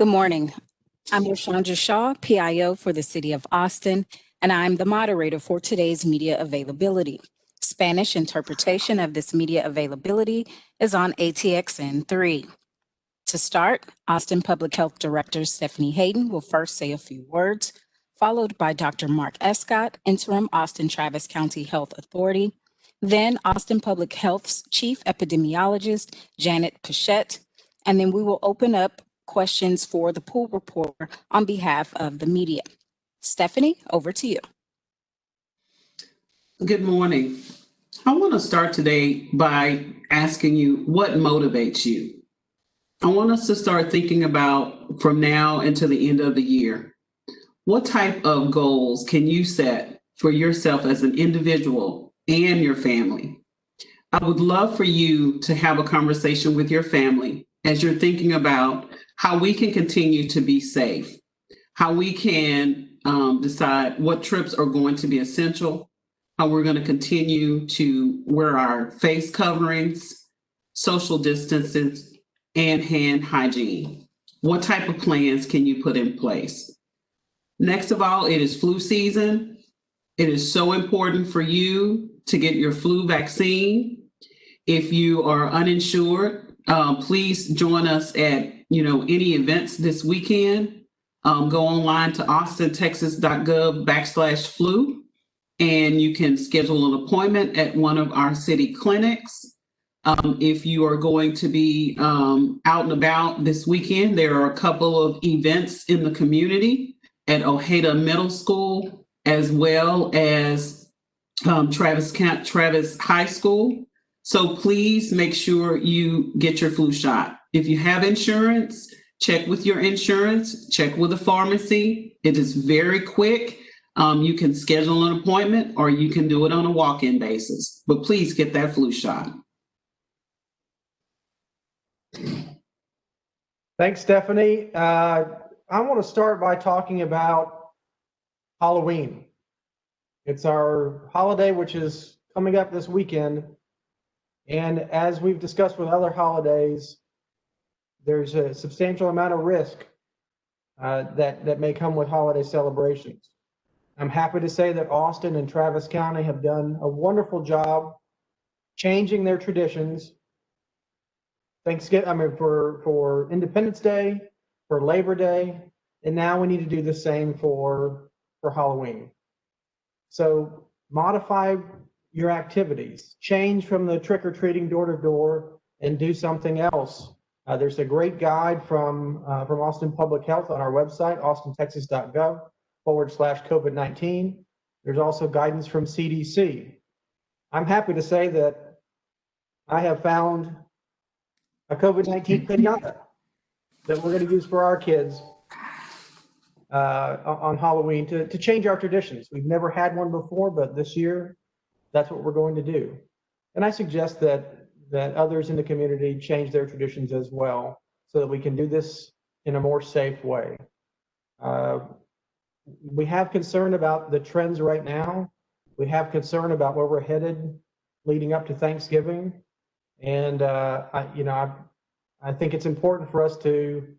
Good morning. I'm Rashandra Shaw, PIO for the City of Austin, and I'm the moderator for today's media availability. Spanish interpretation of this media availability is on ATXN 3. To start, Austin Public Health Director Stephanie Hayden will first say a few words, followed by Dr. Mark Escott, Interim Austin Travis County Health Authority, then Austin Public Health's Chief Epidemiologist, Janet Pichette, and then we will open up questions for the pool reporter on behalf of the media. Stephanie, over to you. Good morning. I want to start today by asking you what motivates you. I want us to start thinking about from now until the end of the year. What type of goals can you set for yourself as an individual and your family? I would love for you to have a conversation with your family as you're thinking about how we can continue to be safe, how we can decide what trips are going to be essential, how we're going to continue to wear our face coverings, social distances, and hand hygiene. What type of plans can you put in place? Next of all, it is flu season. It is so important for you to get your flu vaccine. If you are uninsured, please join us at any events this weekend. Go online to austintexas.gov/flu, and you can schedule an appointment at one of our city clinics. If you are going to be out and about this weekend, there are a couple of events in the community at Ojeda Middle School, as well as Travis High School. So please make sure you get your flu shot. If you have insurance, check with your insurance, check with a pharmacy. It is very quick. You can schedule an appointment or you can do it on a walk-in basis, but please get that flu shot. Thanks, Stephanie. I want to start by talking about Halloween. It's our holiday, which is coming up this weekend. And as we've discussed with other holidays, there's a substantial amount of risk that may come with holiday celebrations. I'm happy to say that Austin and Travis County have done a wonderful job changing their traditions. For Independence Day, for Labor Day, and now we need to do the same for Halloween. So modify your activities, change from the trick-or-treating door-to-door and do something else. There's a great guide from Austin Public Health on our website, austintexas.gov/COVID-19. There's also guidance from CDC. I'm happy to say that I have found a COVID-19 pinata that we're going to use for our kids on Halloween to change our traditions. We've never had one before, but this year, that's what we're going to do. And I suggest that others in the community change their traditions as well so that we can do this in a more safe way. We have concern about the trends right now. We have concern about where we're headed leading up to Thanksgiving. And I think it's important for us to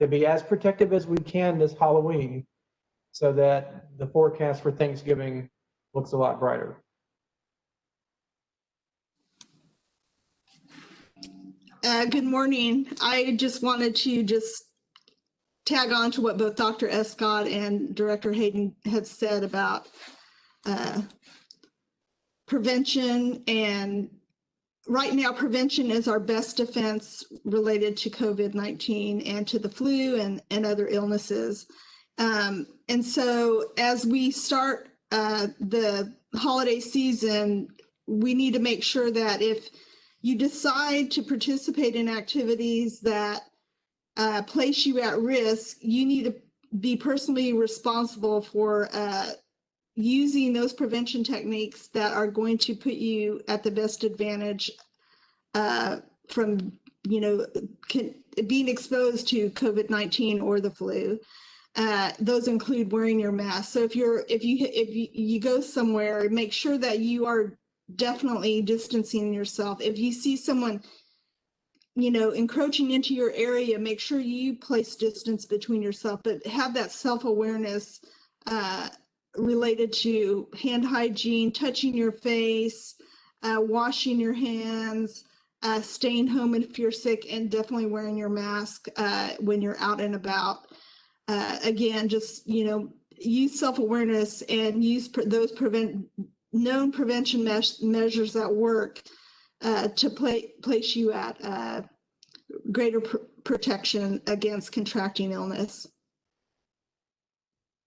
be as protective as we can this Halloween so that the forecast for Thanksgiving looks a lot brighter. Good morning. I just wanted to tag on to what both Dr. Escott and Director Hayden had said about prevention. And right now, prevention is our best defense related to COVID-19 and to the flu and other illnesses. And so as we start the holiday season, we need to make sure that if you decide to participate in activities that place you at risk, you need to be personally responsible for using those prevention techniques that are going to put you at the best advantage from being exposed to COVID-19 or the flu. Those include wearing your mask. So if you go somewhere, make sure that you are definitely distancing yourself. If you see someone encroaching into your area, make sure you place distance between yourself, but have that self-awareness related to hand hygiene, touching your face, washing your hands, staying home if you're sick, and definitely wearing your mask when you're out and about. Again, just, use self-awareness and use those known prevention measures that work to place you at greater protection against contracting illness.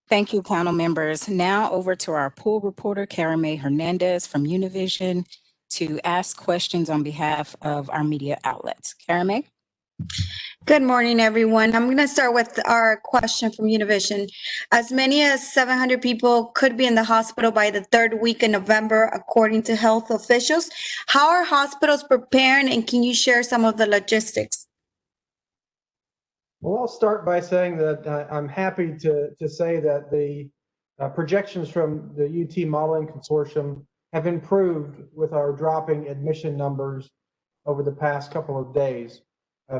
Thank you, panel members. Now over to our pool reporter, Karen May Hernandez from Univision, to ask questions on behalf of our media outlets. Karen May? Good morning, everyone. I'm going to start with our question from Univision. As many as 700 people could be in the hospital by the third week in November, according to health officials. How are hospitals preparing, and can you share some of the logistics? Well, I'll start by saying that I'm happy to say that the projections from the UT Modeling Consortium have improved with our dropping admission numbers over the past couple of days.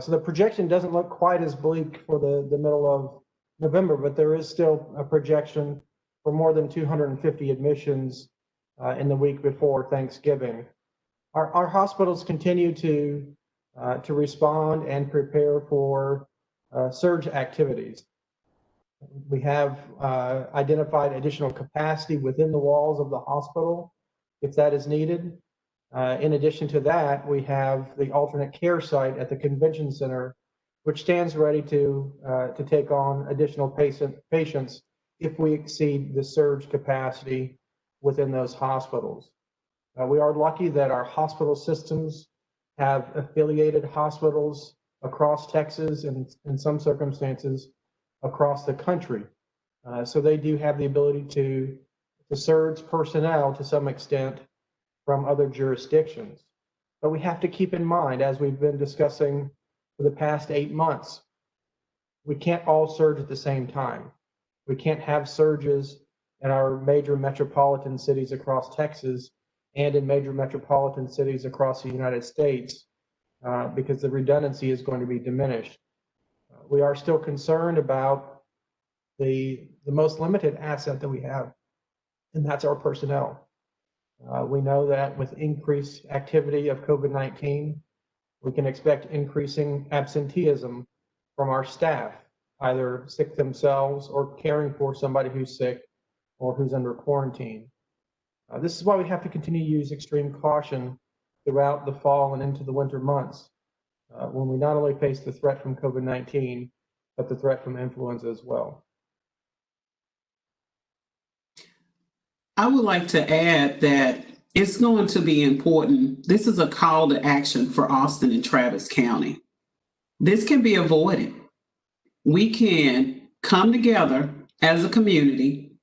So the projection doesn't look quite as bleak for the middle of November, but there is still a projection for more than 250 admissions in the week before Thanksgiving. Our hospitals continue to respond and prepare for surge activities. We have identified additional capacity within the walls of the hospital if that is needed. In addition to that, we have the alternate care site at the convention center, which stands ready to take on additional patients if we exceed the surge capacity within those hospitals. We are lucky that our hospital systems have affiliated hospitals across Texas and in some circumstances across the country. So they do have the ability to surge personnel to some extent from other jurisdictions. But we have to keep in mind, as we've been discussing for the past 8 months, we can't all surge at the same time. We can't have surges in our major metropolitan cities across Texas and in major metropolitan cities across the United States because the redundancy is going to be diminished. We are still concerned about the most limited asset that we have, and that's our personnel. We know that with increased activity of COVID-19, we can expect increasing absenteeism from our staff, either sick themselves or caring for somebody who's sick or who's under quarantine. This is why we have to continue to use extreme caution throughout the fall and into the winter months, when we not only face the threat from COVID-19, but the threat from influenza as well. I would like to add that it's going to be important. This is a call to action for Austin and Travis County. This can be avoided. We can come together as a community,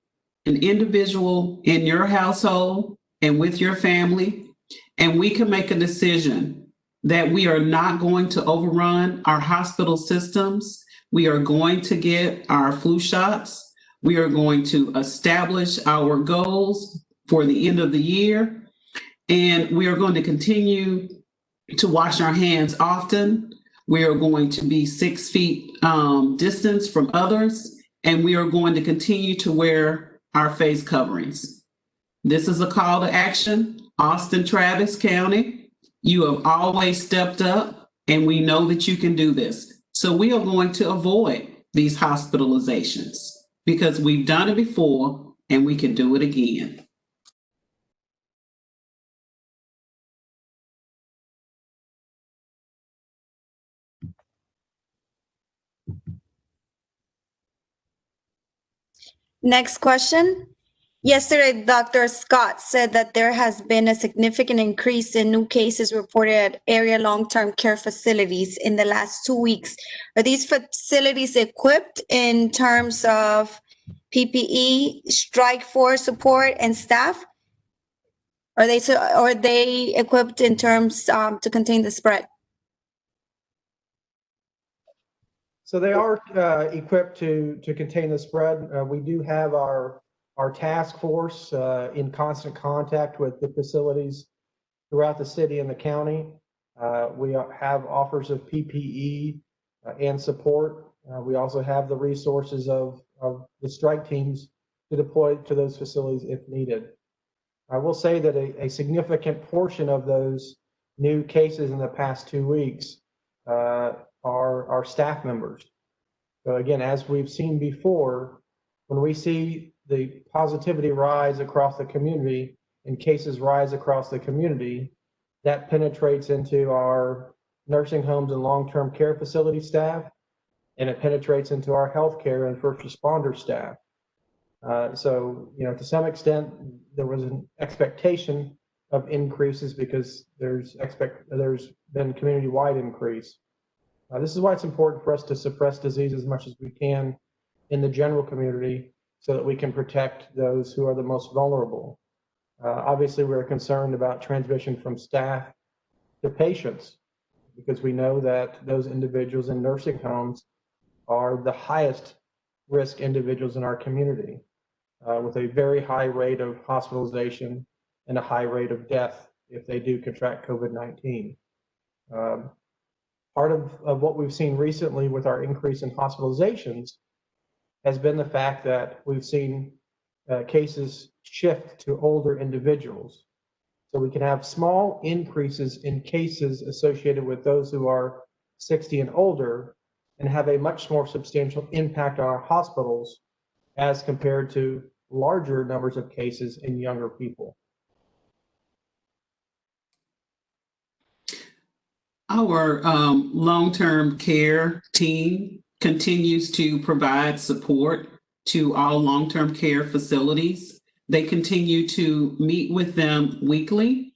an individual in your household and with your family, and we can make a decision that we are not going to overrun our hospital systems. We are going to get our flu shots. We are going to establish our goals for the end of the year, and we are going to continue to wash our hands often. We are going to be 6 feet distance from others, and we are going to continue to wear our face coverings. This is a call to action. Austin, Travis County, you have always stepped up, and we know that you can do this. So we are going to avoid these hospitalizations, because we've done it before and we can do it again. Next question. Yesterday, Dr. Scott said that there has been a significant increase in new cases reported at area long-term care facilities in the last 2 weeks. Are these facilities equipped in terms of PPE, strike force support, and staff? Are they equipped in terms to contain the spread? So they are equipped to contain the spread. We do have our task force in constant contact with the facilities throughout the city and the county. We have offers of PPE and support. We also have the resources of the strike teams to deploy to those facilities if needed. I will say that a significant portion of those new cases in the past 2 weeks are staff members. So again, as we've seen before, when we see the positivity rise across the community and cases rise across the community, that penetrates into our nursing homes and long-term care facility staff, and it penetrates into our healthcare and first responder staff. So, to some extent, there was an expectation of increases because there's been community-wide increase. This is why it's important for us to suppress disease as much as we can in the general community so that we can protect those who are the most vulnerable. Obviously, we're concerned about transmission from staff to patients because we know that those individuals in nursing homes are the highest risk individuals in our community with a very high rate of hospitalization and a high rate of death if they do contract COVID-19. Part of what we've seen recently with our increase in hospitalizations has been the fact that we've seen cases shift to older individuals. So we can have small increases in cases associated with those who are 60 and older and have a much more substantial impact on our hospitals as compared to larger numbers of cases in younger people. Our long-term care team continues to provide support to all long-term care facilities. They continue to meet with them weekly.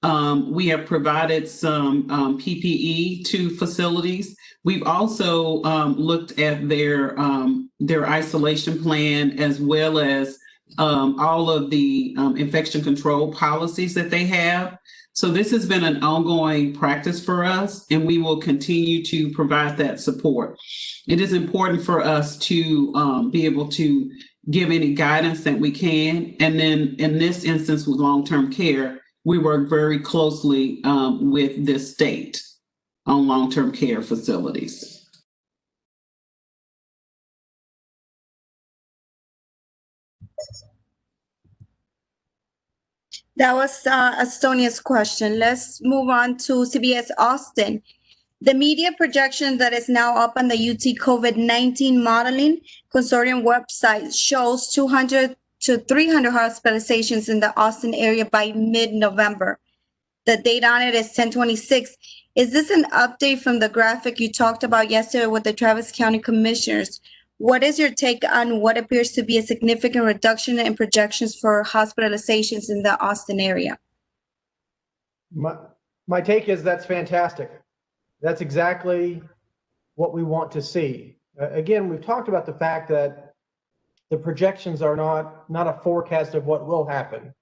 We have provided some PPE to facilities. We've also looked at their isolation plan as well as all of the infection control policies that they have. So this has been an ongoing practice for us, and we will continue to provide that support. It is important for us to be able to give any guidance that we can. And then in this instance with long-term care, we work very closely with this state on long-term care facilities. That was Estonia's question. Let's move on to CBS Austin. The media projection that is now up on the UT COVID-19 modeling consortium website shows 200 to 300 hospitalizations in the Austin area by mid-November. The date on it is 10/26. Is this an update from the graphic you talked about yesterday with the Travis County Commissioners? What is your take on what appears to be a significant reduction in projections for hospitalizations in the Austin area? My take is that's fantastic. That's exactly what we want to see. Again, we've talked about the fact that the projections are not a forecast of what will happen.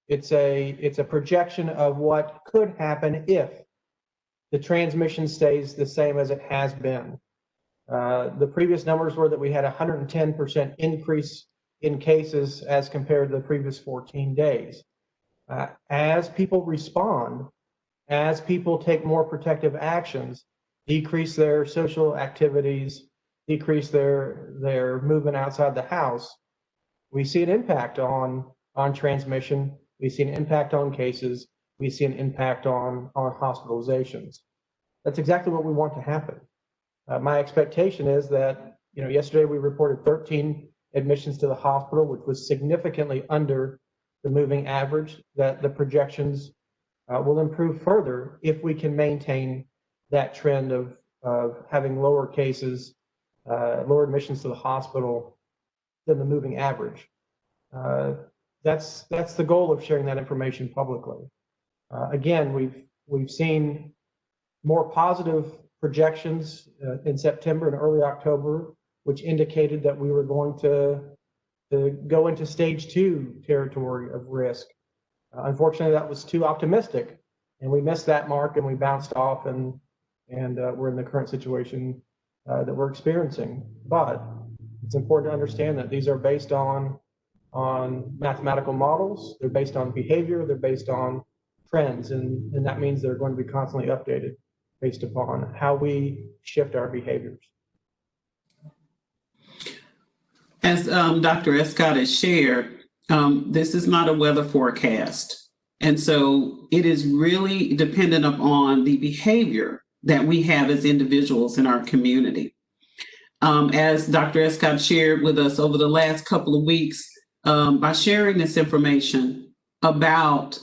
It's a projection of what could happen if the transmission stays the same as it has been. The previous numbers were that we had a 110% increase in cases as compared to the previous 14 days. As people respond, as people take more protective actions, decrease their social activities, decrease their movement outside the house, we see an impact on transmission, we see an impact on cases, we see an impact on hospitalizations. That's exactly what we want to happen. My expectation is that, yesterday we reported 13 admissions to the hospital, which was significantly under the moving average, that the projections will improve further if we can maintain that trend of having lower cases, lower admissions to the hospital than the moving average. That's the goal of sharing that information publicly. Again, we've seen more positive projections in September and early October, which indicated that we were going to go into stage 2 territory of risk. Unfortunately, that was too optimistic, and we missed that mark, and we bounced off, and we're in the current situation that we're experiencing. But it's important to understand that these are based on mathematical models. They're based on behavior. They're based on trends, and that means they're going to be constantly updated based upon how we shift our behaviors. As Dr. Escott has shared, this is not a weather forecast. And so it is really dependent upon the behavior that we have as individuals in our community. As Dr. Escott shared with us over the last couple of weeks, by sharing this information about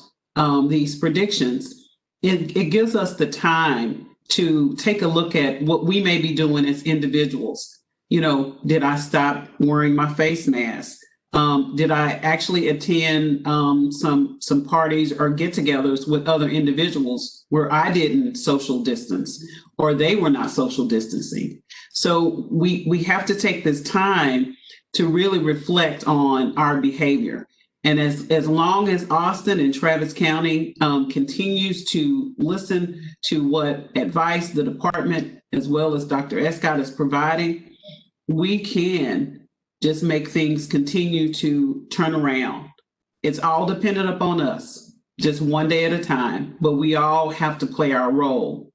these predictions, it gives us the time to take a look at what we may be doing as individuals. You know, did I stop wearing my face mask? Did I actually attend some parties or get-togethers with other individuals where I didn't social distance or they were not social distancing? So we have to take this time to really reflect on our behavior. And as long as Austin and Travis County continues to listen to what advice the department, as well as Dr. Escott, is providing, we can just make things continue to turn around. It's all dependent upon us, just one day at a time, but we all have to play our role.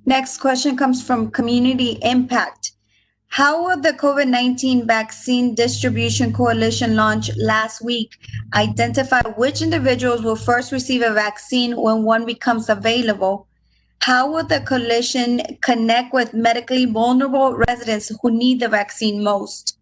Next question comes from Community Impact. How will the COVID-19 Vaccine Distribution Coalition launch last week identify which individuals will first receive a vaccine when one becomes available? How will the coalition connect with medically vulnerable residents who need the vaccine most?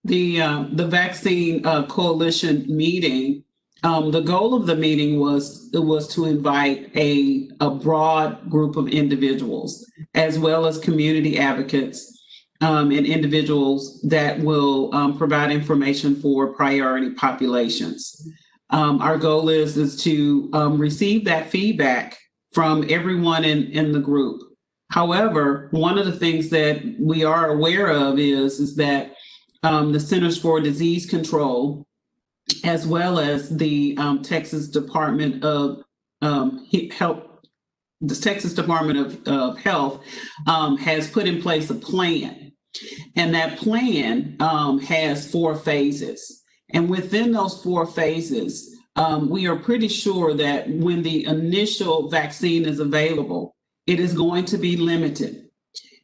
The vaccine coalition meeting, the goal of the meeting was to invite a broad group of individuals, as well as community advocates and individuals that will provide information for priority populations. Our goal is to receive that feedback from everyone in the group. However, one of the things that we are aware of is that the Centers for Disease Control, as well as the Texas Department of Health, the Texas Department of Health has put in place a plan. And that plan has 4 phases. And within those 4 phases, we are pretty sure that when the initial vaccine is available, it is going to be limited.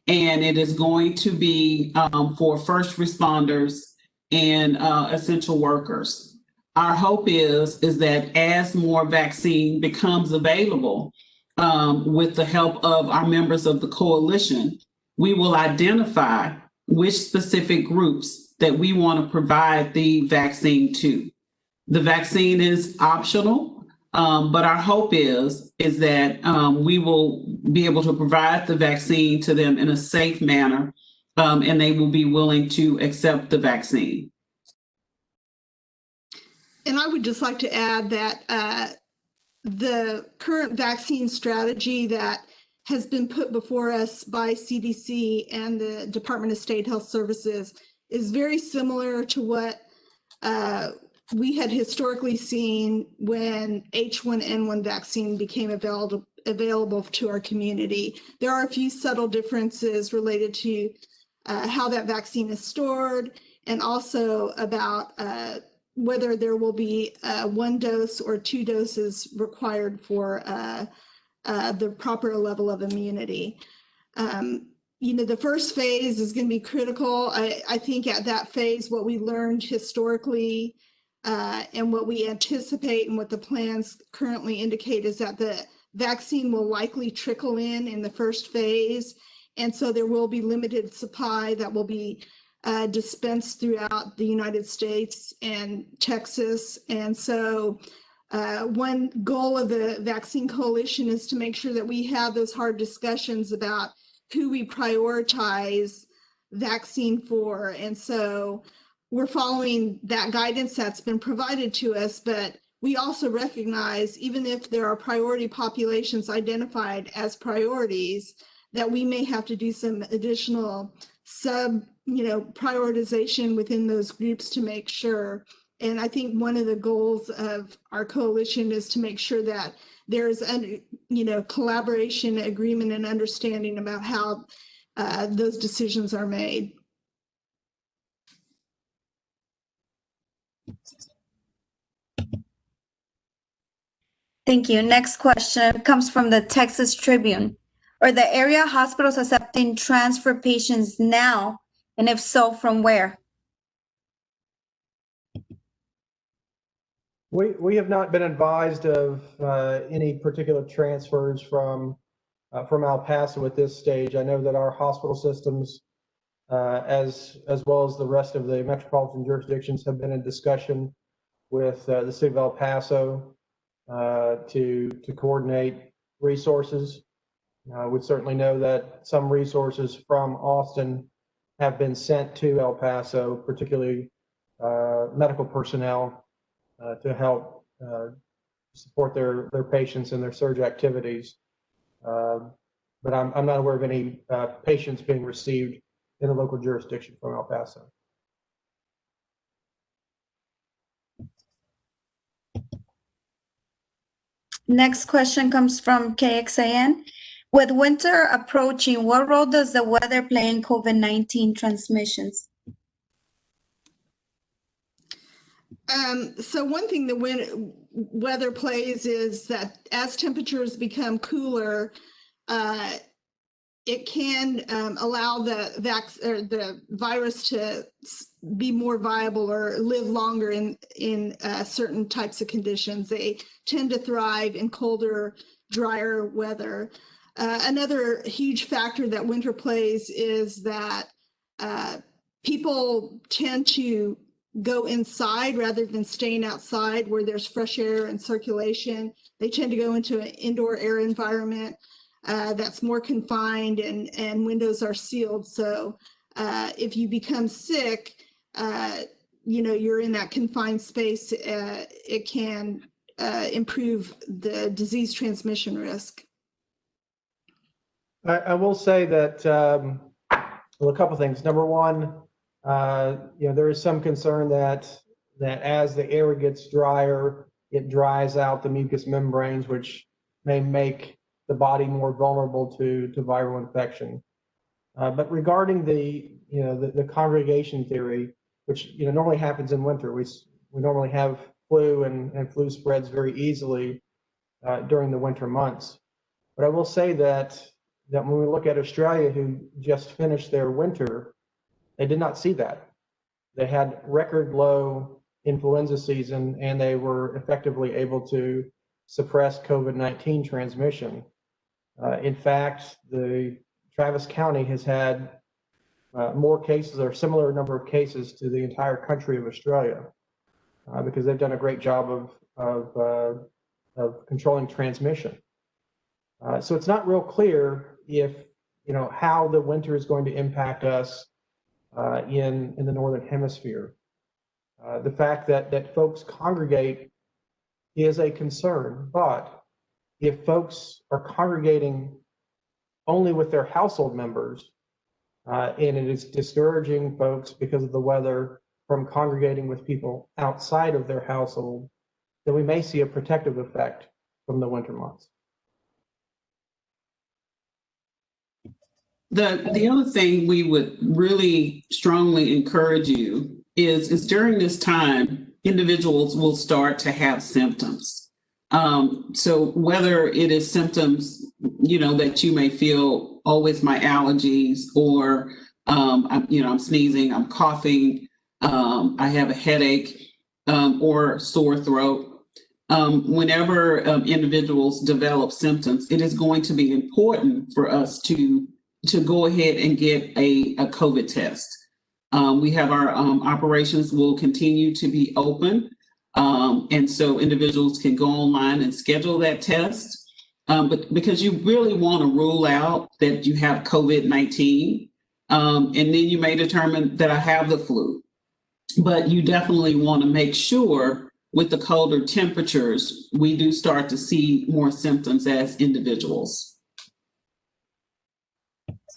And it is going to be for first responders and essential workers. Our hope is that as more vaccine becomes available, with the help of our members of the coalition, we will identify which specific groups that we want to provide the vaccine to. The vaccine is optional, but our hope is that we will be able to provide the vaccine to them in a safe manner, and they will be willing to accept the vaccine. And I would just like to add that the current vaccine strategy that has been put before us by CDC and the Department of State Health Services is very similar to what we had historically seen when H1N1 vaccine became available to our community. There are a few subtle differences related to how that vaccine is stored, and also about whether there will be 1 dose or 2 doses required for the proper level of immunity. The first phase is going to be critical. I think at that phase, what we learned historically and what we anticipate and what the plans currently indicate is that the vaccine will likely trickle in the first phase. And so there will be limited supply that will be dispensed throughout the United States and Texas. And so one goal of the Vaccine Coalition is to make sure that we have those hard discussions about who we prioritize vaccine for. And so we're following that guidance that's been provided to us, but we also recognize, even if there are priority populations identified as priorities, that we may have to do some additional prioritization within those groups to make sure And I think one of the goals of our coalition is to make sure that there's collaboration, agreement, and understanding about how those decisions are made. Thank you. Next question comes from the Texas Tribune. Are the area hospitals accepting transfer patients now? And if so, from where? We have not been advised of any particular transfers from El Paso at this stage. I know that our hospital systems, as well as the rest of the metropolitan jurisdictions, have been in discussion with the city of El Paso to coordinate resources. We certainly know that some resources from Austin have been sent to El Paso, particularly medical personnel, to help support their patients and their surge activities. But I'm not aware of any patients being received in the local jurisdiction from El Paso. Next question comes from KXAN. With winter approaching, what role does the weather play in COVID-19 transmissions? So one thing the weather plays is that as temperatures become cooler, it can allow the virus to be more viable or live longer in certain types of conditions. They tend to thrive in colder, drier weather. Another huge factor that winter plays is that people tend to go inside rather than staying outside where there's fresh air and circulation. They tend to go into an indoor air environment that's more confined and windows are sealed. So if you become sick, you're in that confined space, it can improve the disease transmission risk. I will say that, well, a couple things. Number one, there is some concern that as the air gets drier, it dries out the mucous membranes, which may make the body more vulnerable to viral infection. But regarding the congregation theory, which normally happens in winter, we normally have flu and flu spreads very easily during the winter months. But I will say that when we look at Australia, who just finished their winter, they did not see that. They had record low influenza season, and they were effectively able to suppress COVID-19 transmission. In fact, the Travis County has had more cases or similar number of cases to the entire country of Australia because they've done a great job of controlling transmission. So it's not real clear if how the winter is going to impact us in the northern hemisphere. The fact that folks congregate is a concern, but if folks are congregating only with their household members, and it is discouraging folks because of the weather from congregating with people outside of their household, then we may see a protective effect from the winter months. The other thing we would really strongly encourage you is during this time, individuals will start to have symptoms. So whether it is symptoms, that you may feel, oh, it's my allergies, or, I'm sneezing, I'm coughing, I have a headache, or sore throat. Whenever individuals develop symptoms, it is going to be important for us to go ahead and get a COVID test. We have our operations will continue to be open. And so individuals can go online and schedule that test. But because you really want to rule out that you have COVID-19, and then you may determine that I have the flu. But you definitely want to make sure with the colder temperatures, we do start to see more symptoms as individuals.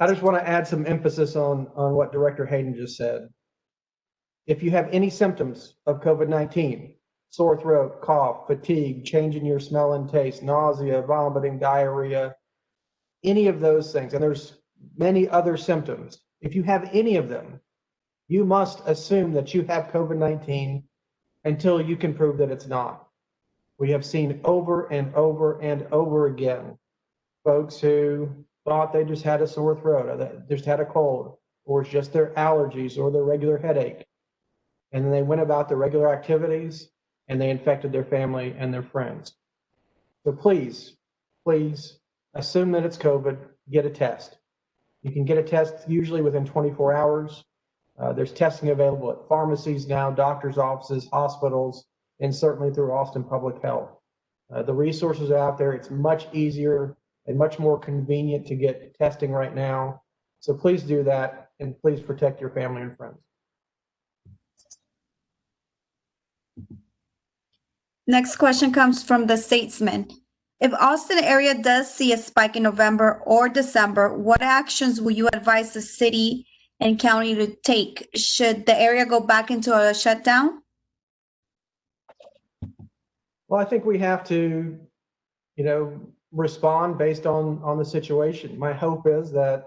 I just want to add some emphasis on what Director Hayden just said. if you have any symptoms of COVID-19, sore throat, cough, fatigue, change in your smell and taste, nausea, vomiting, diarrhea, any of those things, and there's many other symptoms. If you have any of them, you must assume that you have COVID-19 until you can prove that it's not. We have seen over and over and over again folks who thought they just had a sore throat, or they just had a cold, or it's just their allergies or their regular headache. And then they went about their regular activities and they infected their family and their friends. So please, please assume that it's COVID, get a test. You can get a test usually within 24 hours. There's testing available at pharmacies now, doctor's offices, hospitals, and certainly through Austin Public Health. The resources are out there. It's much easier and much more convenient to get testing right now. So please do that, and please protect your family and friends. Next question comes from the Statesman. If Austin area does see a spike in November or December, what actions will you advise the city and county to take? Should the area go back into a shutdown? Well, I think we have to, respond based on the situation. My hope is that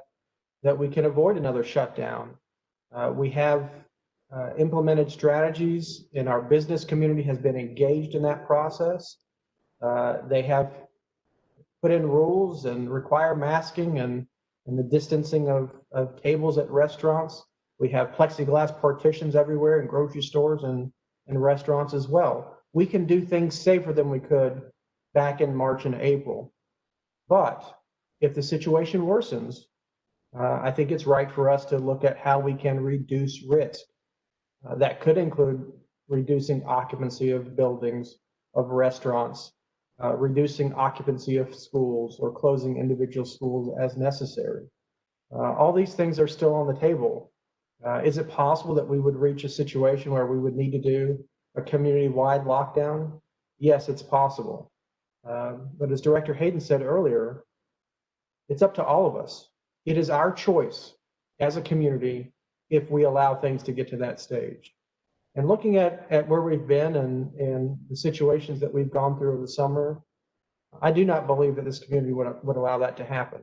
we can avoid another shutdown. We have implemented strategies, and our business community has been engaged in that process. They have put in rules and require masking and the distancing of tables at restaurants. We have plexiglass partitions everywhere in grocery stores and restaurants as well. We can do things safer than we could back in March and April. But if the situation worsens, I think it's right for us to look at how we can reduce risk. That could include reducing occupancy of buildings, of restaurants, reducing occupancy of schools, or closing individual schools as necessary. All these things are still on the table. Is it possible that we would reach a situation where we would need to do a community-wide lockdown? Yes, it's possible. But as Director Hayden said earlier, it's up to all of us. It is our choice as a community if we allow things to get to that stage. And looking at where we've been and the situations that we've gone through over the summer, I do not believe that this community would allow that to happen.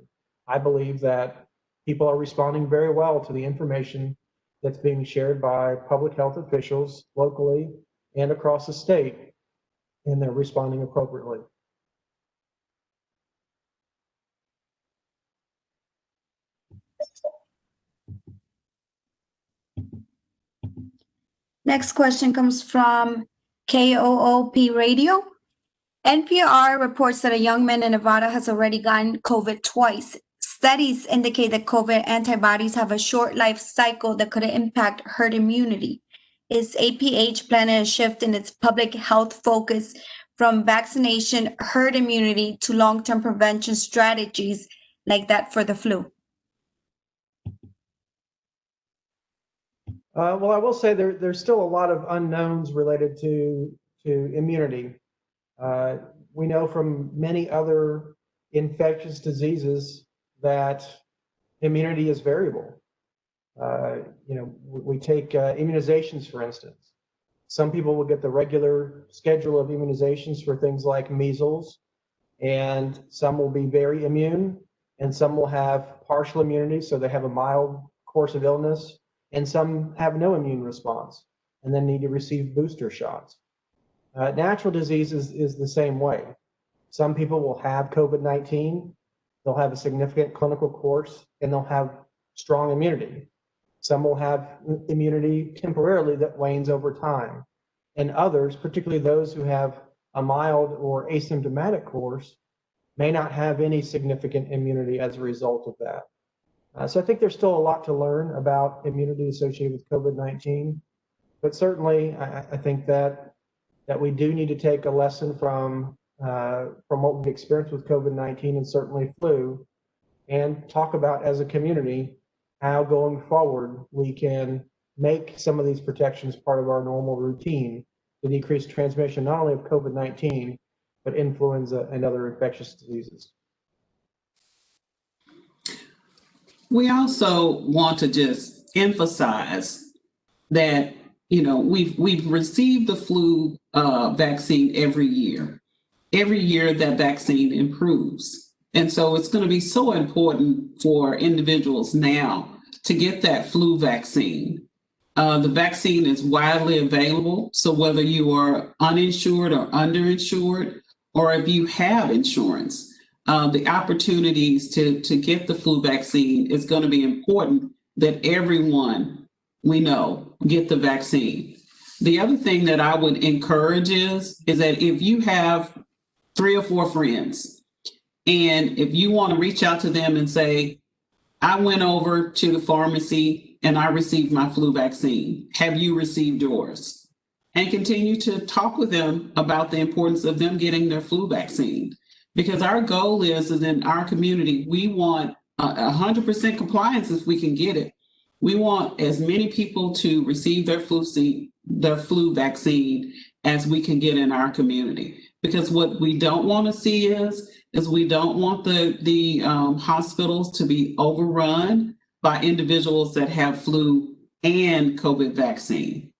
I believe that people are responding very well to the information that's being shared by public health officials locally and across the state, and they're responding appropriately. Next question comes from KOOP Radio. NPR reports that a young man in Nevada has already gotten COVID twice. Studies indicate that COVID antibodies have a short life cycle that could impact herd immunity. Is APH planning a shift in its public health focus from vaccination herd immunity to long-term prevention strategies like that for the flu? Well, I will say there's still a lot of unknowns related to immunity. We know from many other infectious diseases that immunity is variable. We take immunizations, for instance. Some people will get the regular schedule of immunizations for things like measles, and some will be very immune, and some will have partial immunity, so they have a mild course of illness, and some have no immune response and then need to receive booster shots. Natural disease is the same way. Some people will have COVID-19, they'll have a significant clinical course, and they'll have strong immunity. Some will have immunity temporarily that wanes over time. And others, particularly those who have a mild or asymptomatic course, may not have any significant immunity as a result of that. So I think there's still a lot to learn about immunity associated with COVID-19, but certainly I think that we do need to take a lesson from what we've experienced with COVID-19 and certainly flu, and talk about as a community how going forward we can make some of these protections part of our normal routine to decrease transmission not only of COVID-19, but influenza and other infectious diseases. We also want to just emphasize that we've received the flu vaccine every year. Every year that vaccine improves. And so it's going to be so important for individuals now to get that flu vaccine. The vaccine is widely available. So whether you are uninsured or underinsured, or if you have insurance, the opportunities to get the flu vaccine is going to be important, that everyone we know get the vaccine. The other thing that I would encourage is that if you have 3 or 4 friends, and if you want to reach out to them and say, I went over to the pharmacy and I received my flu vaccine. Have you received yours? And continue to talk with them about the importance of them getting their flu vaccine. Because our goal is in our community, we want 100% compliance if we can get it. We want as many people to receive their flu vaccine as we can get in our community. Because what we don't want to see is we don't want the hospitals to be overrun by individuals that have flu and COVID vaccine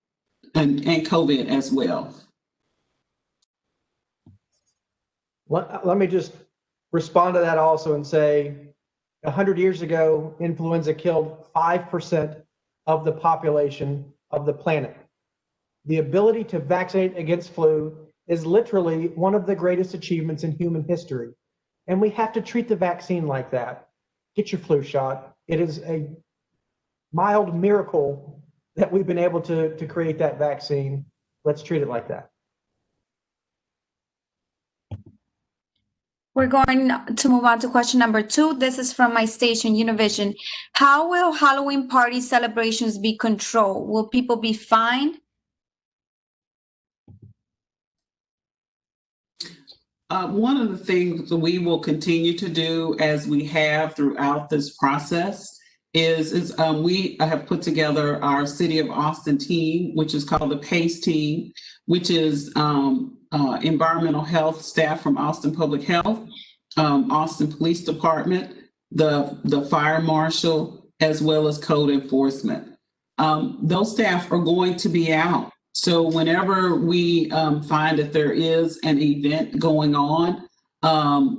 and COVID as well. Let me just respond to that also and say, 100 years ago, influenza killed 5% of the population of the planet. The ability to vaccinate against flu is literally one of the greatest achievements in human history. And we have to treat the vaccine like that. Get your flu shot. It is a mild miracle that we've been able to create that vaccine. Let's treat it like that. We're going to move on to question number 2. This is from my station, Univision. How will Halloween party celebrations be controlled? Will people be fined? One of the things that we will continue to do, as we have throughout this process, is we have put together our City of Austin team, which is called the PACE team, which is environmental health staff from Austin Public Health, Austin Police Department, the fire marshal, as well as code enforcement. Those staff are going to be out. So whenever we find that there is an event going on,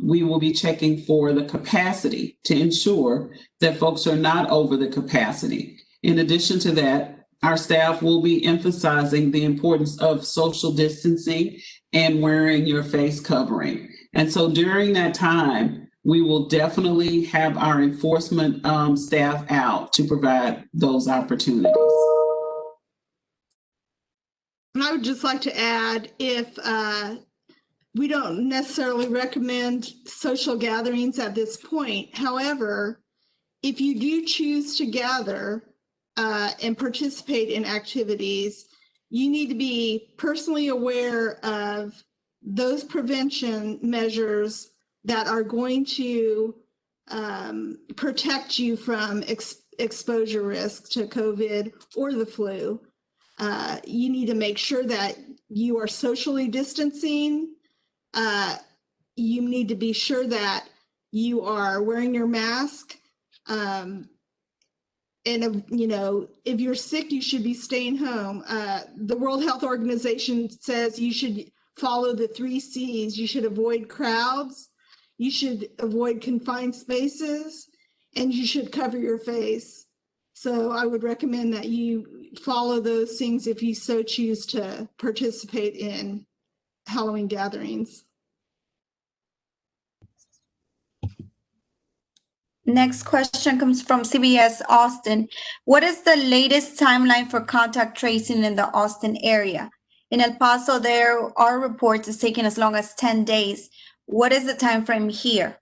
we will be checking for the capacity to ensure that folks are not over the capacity. In addition to that, our staff will be emphasizing the importance of social distancing and wearing your face covering. And so during that time, we will definitely have our enforcement staff out to provide those opportunities. And I would just like to add, if we don't necessarily recommend social gatherings at this point. However, if you do choose to gather and participate in activities, you need to be personally aware of those prevention measures that are going to protect you from exposure risk to COVID or the flu. You need to make sure that you are socially distancing. You need to be sure that you are wearing your mask. And if you're sick, you should be staying home. The World Health Organization says you should follow the 3 C's. You should avoid crowds, you should avoid confined spaces, and you should cover your face. So I would recommend that you follow those things if you so choose to participate in Halloween gatherings. Next question comes from CBS Austin. What is the latest timeline for contact tracing in the Austin area? In El Paso, there are reports it's taking as long as 10 days. What is the time frame here?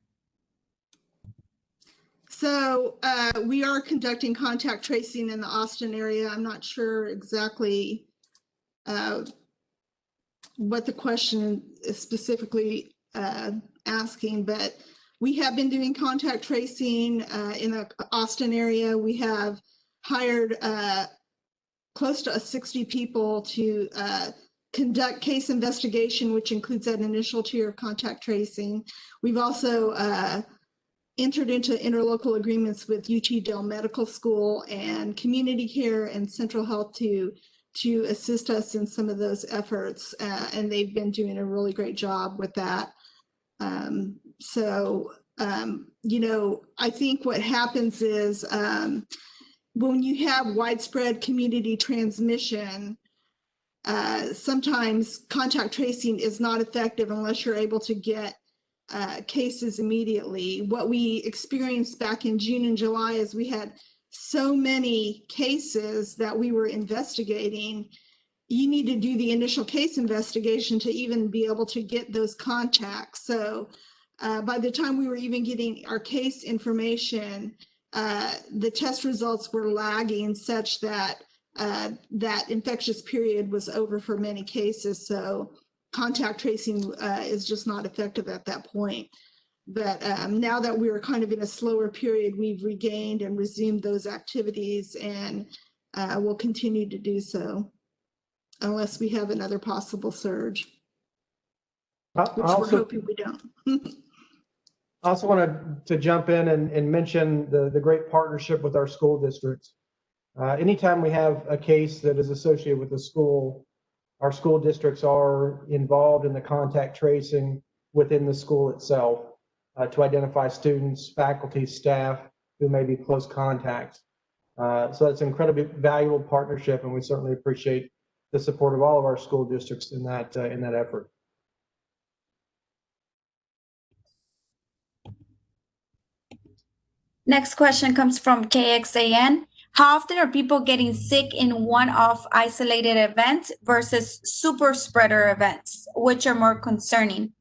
So we are conducting contact tracing in the Austin area. I'm not sure exactly what the question is specifically asking, but we have been doing contact tracing in the Austin area. We have hired close to 60 people to conduct case investigation, which includes that initial tier of contact tracing. We've also entered into interlocal agreements with UT Dell Medical School and Community Care and Central Health to to assist us in some of those efforts, and they've been doing a really great job with that. I think what happens is when you have widespread community transmission, sometimes contact tracing is not effective unless you're able to get cases immediately. What we experienced back in June and July is we had so many cases that we were investigating. You need to do the initial case investigation to even be able to get those contacts. So by the time we were even getting our case information, the test results were lagging such that that infectious period was over for many cases. So contact tracing is just not effective at that point. But now that we are kind of in a slower period, we've regained and resumed those activities, and we'll continue to do so unless we have another possible surge, which we're hoping we don't. I also wanted to jump in and mention the great partnership with our school districts. Anytime we have a case that is associated with the school, our school districts are involved in the contact tracing within the school itself to identify students, faculty, staff who may be close contacts. So that's an incredibly valuable partnership, and we certainly appreciate the support of all of our school districts in that effort. Next question comes from KXAN. How often are people getting sick in one-off isolated events versus super spreader events? Which are more concerning?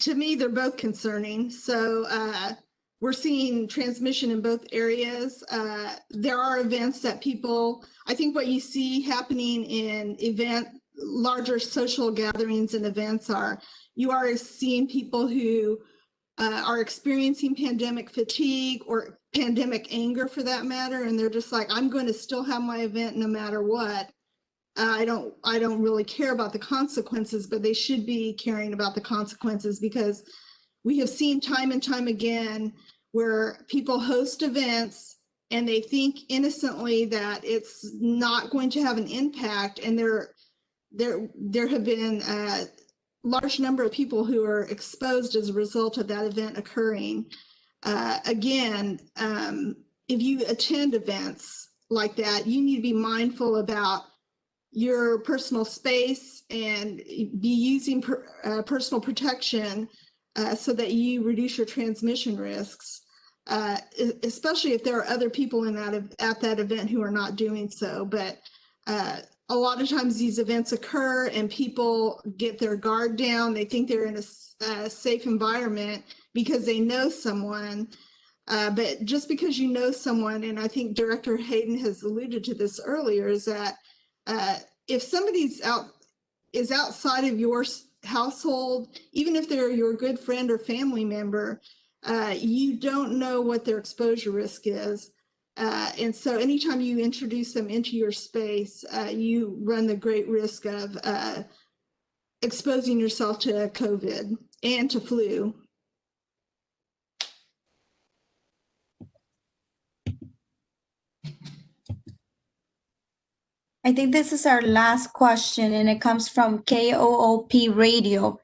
To me, they're both concerning. So we're seeing transmission in both areas. There are events that people, I think what you see happening in larger social gatherings and events you are seeing people who are experiencing pandemic fatigue or pandemic anger for that matter. And they're just like, I'm going to still have my event no matter what. I don't really care about the consequences, but they should be caring about the consequences, because we have seen time and time again where people host events and they think innocently that it's not going to have an impact. And there have been a large number of people who are exposed as a result of that event occurring. Again, if you attend events like that, you need to be mindful about your personal space and be using personal protection so that you reduce your transmission risks, especially if there are other people at that event who are not doing so. But a lot of times these events occur and people get their guard down. They think they're in a safe environment because they know someone. But just because you know someone, and I think Director Hayden has alluded to this earlier, is that if somebody's is outside of your household, even if they're your good friend or family member, you don't know what their exposure risk is. And so anytime you introduce them into your space, you run the great risk of exposing yourself to COVID and to flu. I think this is our last question, and it comes from KOOP Radio.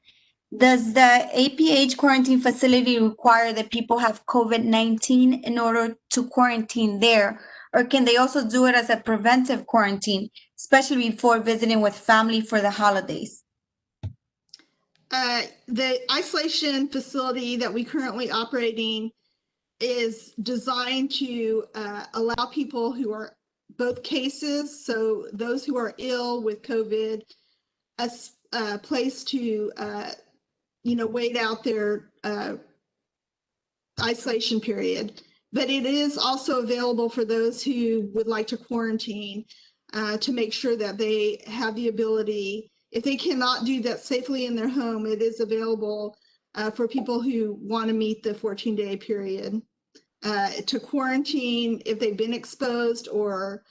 Does the APH quarantine facility require that people have COVID-19 in order to quarantine there? Or can they also do it as a preventive quarantine, especially before visiting with family for the holidays? The isolation facility that we currently operating is designed to allow people who are both cases, so those who are ill with COVID, a place to wait out their isolation period. But it is also available for those who would like to quarantine to make sure that they have the ability. If they cannot do that safely in their home, it is available for people who want to meet the 14-day period to quarantine if they've been exposed or,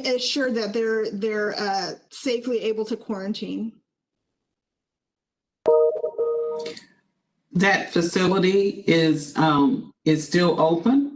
assure that they're safely able to quarantine. That facility is still open.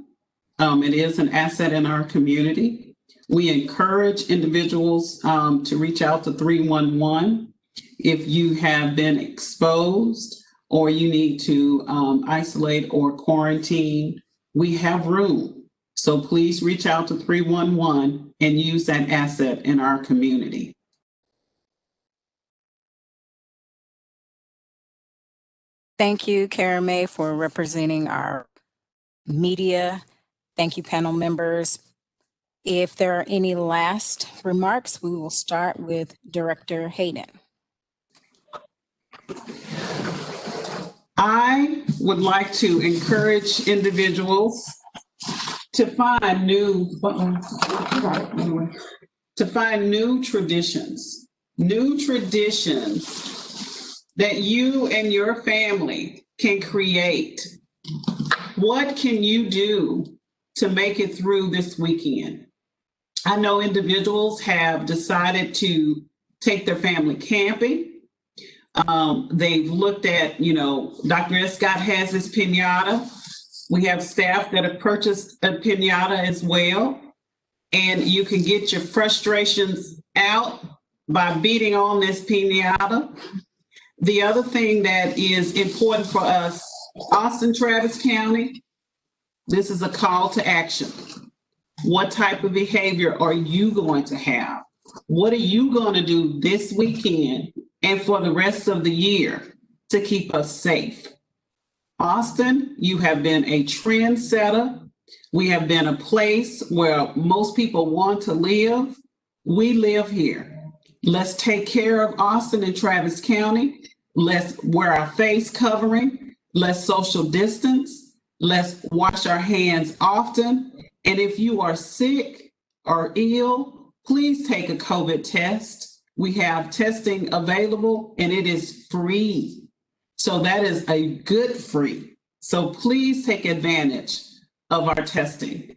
It is an asset in our community. We encourage individuals to reach out to 311 if you have been exposed or you need to isolate or quarantine. We have room. So please reach out to 311 and use that asset in our community. Thank you, Kara May, for representing our media. Thank you, panel members. If there are any last remarks, we will start with Director Hayden. I would like to encourage individuals to find new traditions that you and your family can create. What can you do to make it through this weekend? I know individuals have decided to take their family camping. They've looked at, Dr. Escott has his piñata. We have staff that have purchased a piñata as well. And you can get your frustrations out by beating on this piñata. The other thing that is important for us, Austin, Travis County, this is a call to action. What type of behavior are you going to have? What are you going to do this weekend and for the rest of the year to keep us safe? Austin, you have been a trendsetter. We have been a place where most people want to live. We live here. Let's take care of Austin and Travis County. Let's wear our face covering. Let's social distance. Let's wash our hands often. And if you are sick or ill, please take a COVID test. We have testing available and it is free. So that is a good free. So please take advantage of our testing.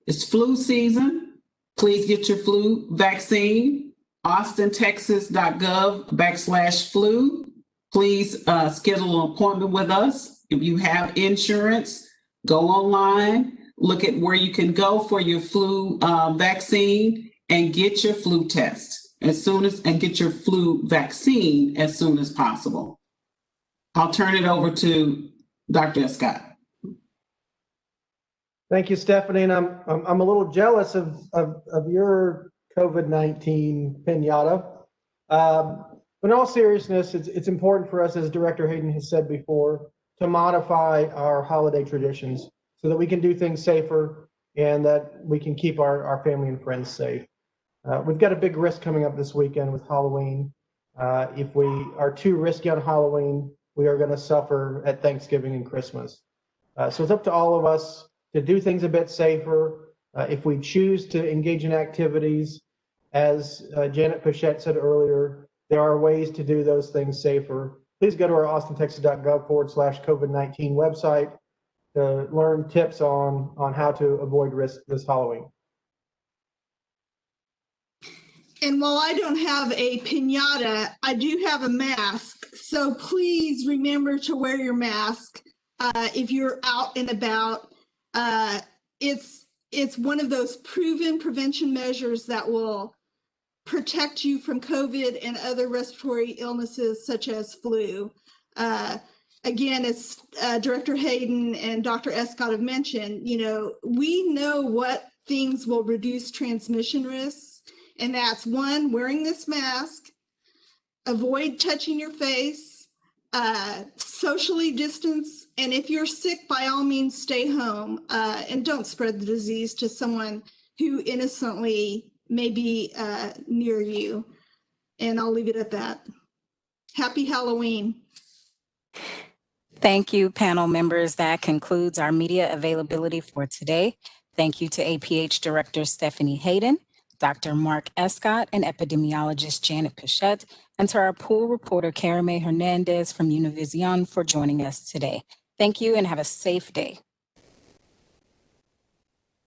It's flu season. Please get your flu vaccine. austintexas.gov/flu. Please schedule an appointment with us. If you have insurance, go online, look at where you can go for your flu vaccine and get your flu test and get your flu vaccine as soon as possible. I'll turn it over to Dr. Escott. Thank you, Stephanie. And I'm a little jealous of your COVID-19 piñata. But in all seriousness, it's important for us, as Director Hayden has said before, to modify our holiday traditions so that we can do things safer and that we can keep our family and friends safe. We've got a big risk coming up this weekend with Halloween. If we are too risky on Halloween, we are going to suffer at Thanksgiving and Christmas. So it's up to all of us to do things a bit safer. If we choose to engage in activities, as Janet Pichette said earlier, there are ways to do those things safer. Please go to our austintexas.gov/COVID-19 website to learn tips on how to avoid risk this Halloween. And while I don't have a piñata, I do have a mask. So please remember to wear your mask if you're out and about. It's one of those proven prevention measures that will protect you from COVID and other respiratory illnesses such as flu. Again, as Director Hayden and Dr. Escott have mentioned, we know what things will reduce transmission risks, and that's one, wearing this mask, avoid touching your face, socially distance, and if you're sick, by all means, stay home and don't spread the disease to someone who innocently may be near you. And I'll leave it at that. Happy Halloween. Thank you, panel members. That concludes our media availability for today. Thank you to APH Director Stephanie Hayden, Dr. Mark Escott, and epidemiologist Janet Pichette, and to our pool reporter Kara May Hernandez from Univision for joining us today. Thank you and have a safe day.